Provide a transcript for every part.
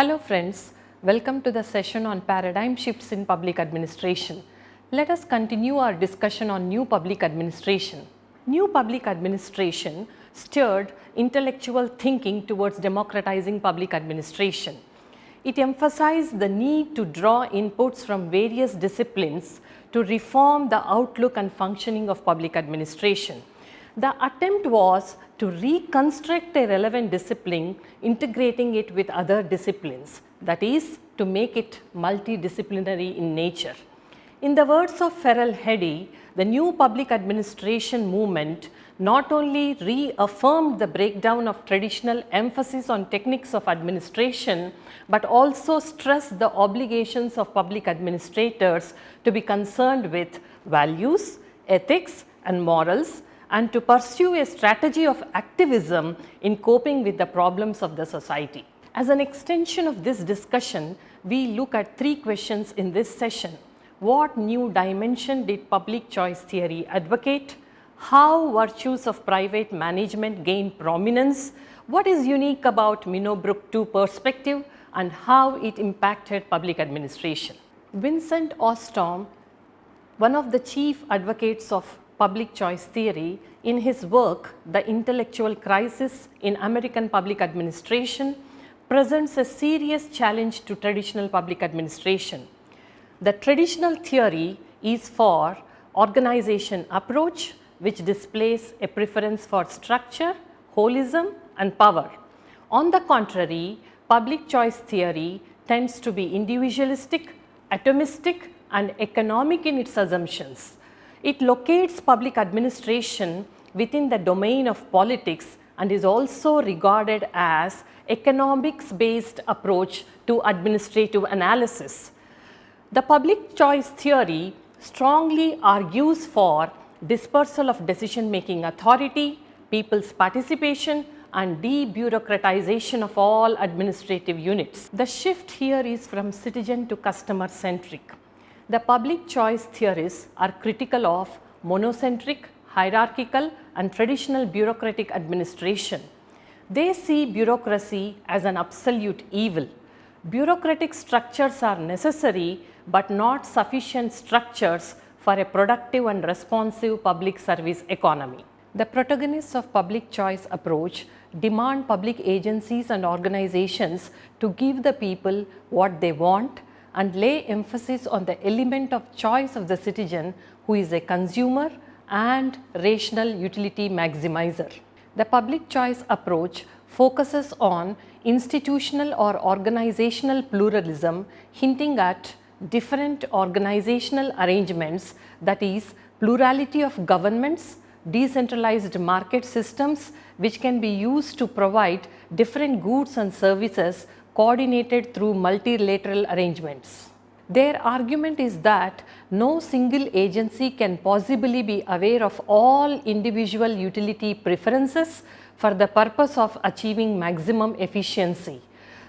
Hello friends, welcome to the session on paradigm shifts in public administration. Let us continue our discussion on new public administration. New public administration stirred intellectual thinking towards democratizing public administration. It emphasized the need to draw inputs from various disciplines to reform the outlook and functioning of public administration. The attempt was to reconstruct a relevant discipline, integrating it with other disciplines, that is, to make it multidisciplinary in nature. In the words of Farrell Heady, the new public administration movement not only reaffirmed the breakdown of traditional emphasis on techniques of administration, but also stressed the obligations of public administrators to be concerned with values, ethics, and morals, and to pursue a strategy of activism in coping with the problems of the society. As an extension of this discussion, we look at three questions in this session. What new dimension did public choice theory advocate? How virtues of private management gained prominence? What is unique about Minobrook II perspective, and how it impacted public administration? Vincent Ostrom, one of the chief advocates of public choice theory, in his work The Intellectual Crisis in American Public Administration, presents a serious challenge to traditional public administration. The traditional theory is for organization approach, which displays a preference for structure, holism, and power. On the contrary, public choice theory tends to be individualistic, atomistic, and economic in its assumptions. It locates public administration within the domain of politics and is also regarded as economics-based approach to administrative analysis. The public choice theory strongly argues for dispersal of decision-making authority, people's participation, and debureaucratization of all administrative units. The shift here is from citizen to customer-centric. The public choice theorists are critical of monocentric, hierarchical, and traditional bureaucratic administration. They see bureaucracy as an absolute evil. Bureaucratic structures are necessary but not sufficient structures for a productive and responsive public service economy. The protagonists of public choice approach demand public agencies and organizations to give the people what they want and lay emphasis on the element of choice of the citizen, who is a consumer and rational utility maximizer. The public choice approach focuses on institutional or organizational pluralism, hinting at different organizational arrangements, that is, plurality of governments, decentralized market systems which can be used to provide different goods and services coordinated through multilateral arrangements. Their argument is that no single agency can possibly be aware of all individual utility preferences for the purpose of achieving maximum efficiency.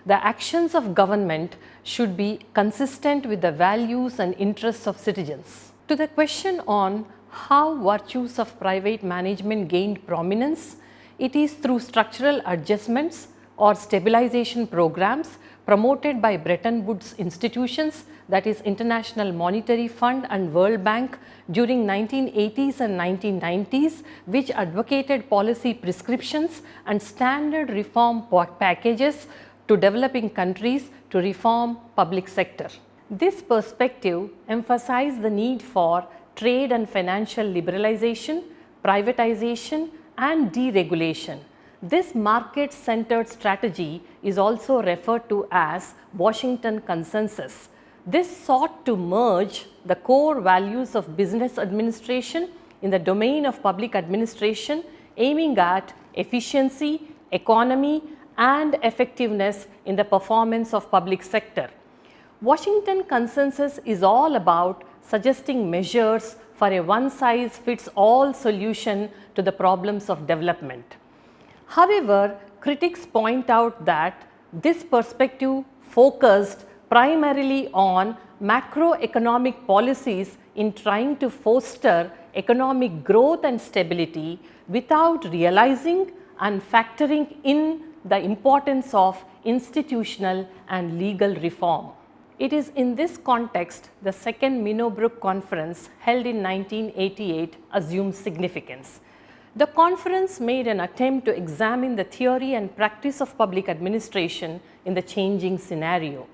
The actions of government should be consistent with the values and interests of citizens. To the question on how virtues of private management gained prominence, it is through structural adjustments or stabilization programs promoted by Bretton Woods institutions, that is International Monetary Fund and World Bank, during 1980s and 1990s, which advocated policy prescriptions and standard reform packages to developing countries to reform public sector. This perspective emphasized the need for trade and financial liberalization, privatization, and deregulation. This market-centered strategy is also referred to as Washington Consensus. This sought to merge the core values of business administration in the domain of public administration, aiming at efficiency, economy, and effectiveness in the performance of public sector. Washington Consensus is all about suggesting measures for a one-size-fits-all solution to the problems of development. However, critics point out that this perspective focused primarily on macroeconomic policies in trying to foster economic growth and stability without realizing and factoring in the importance of institutional and legal reform. It is in this context the second Minobrook Conference held in 1988 assumed significance. The conference made an attempt to examine the theory and practice of public administration in the changing scenario.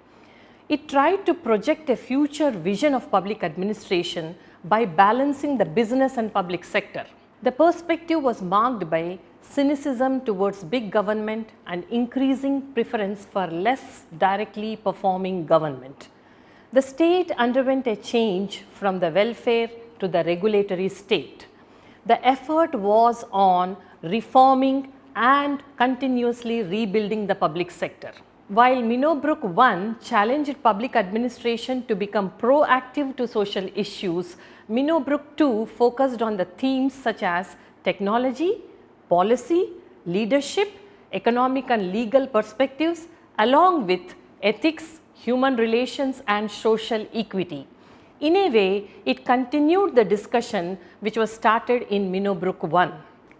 It tried to project a future vision of public administration by balancing the business and public sector. The perspective was marked by cynicism towards big government and increasing preference for less directly performing government. The state underwent a change from the welfare to the regulatory state. The effort was on reforming and continuously rebuilding the public sector. While Minobrook I challenged public administration to become proactive to social issues, Minobrook II focused on the themes such as technology, policy, leadership, economic and legal perspectives, along with ethics, human relations and social equity. In a way, it continued the discussion which was started in Minobrook I.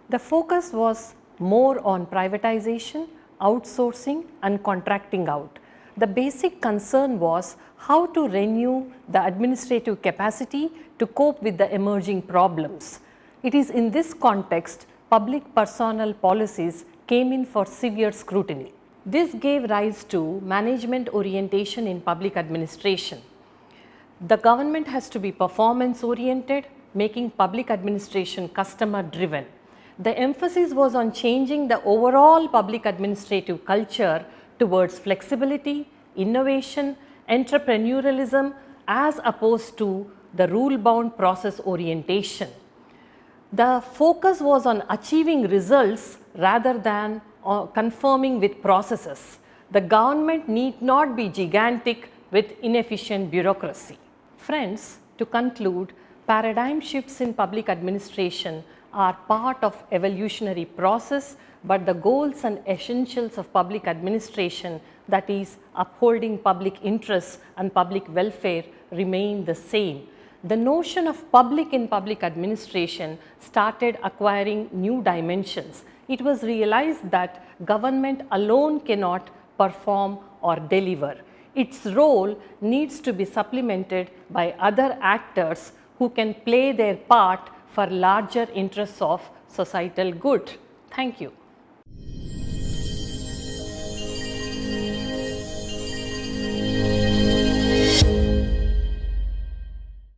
The focus was more on privatization, outsourcing and contracting out. The basic concern was how to renew the administrative capacity to cope with the emerging problems. It is in this context public personnel policies came in for severe scrutiny. This gave rise to management orientation in public administration. The government has to be performance oriented, making public administration customer driven. The emphasis was on changing the overall public administrative culture towards flexibility, innovation, entrepreneurialism as opposed to the rule-bound process orientation. The focus was on achieving results rather than conforming with processes. The government need not be gigantic with inefficient bureaucracy. Friends, to conclude, paradigm shifts in public administration are part of evolutionary process, but the goals and essentials of public administration, that is upholding public interests and public welfare, remain the same. The notion of public in public administration started acquiring new dimensions. It was realized that government alone cannot perform or deliver. Its role needs to be supplemented by other actors who can play their part for larger interests of societal good. Thank you.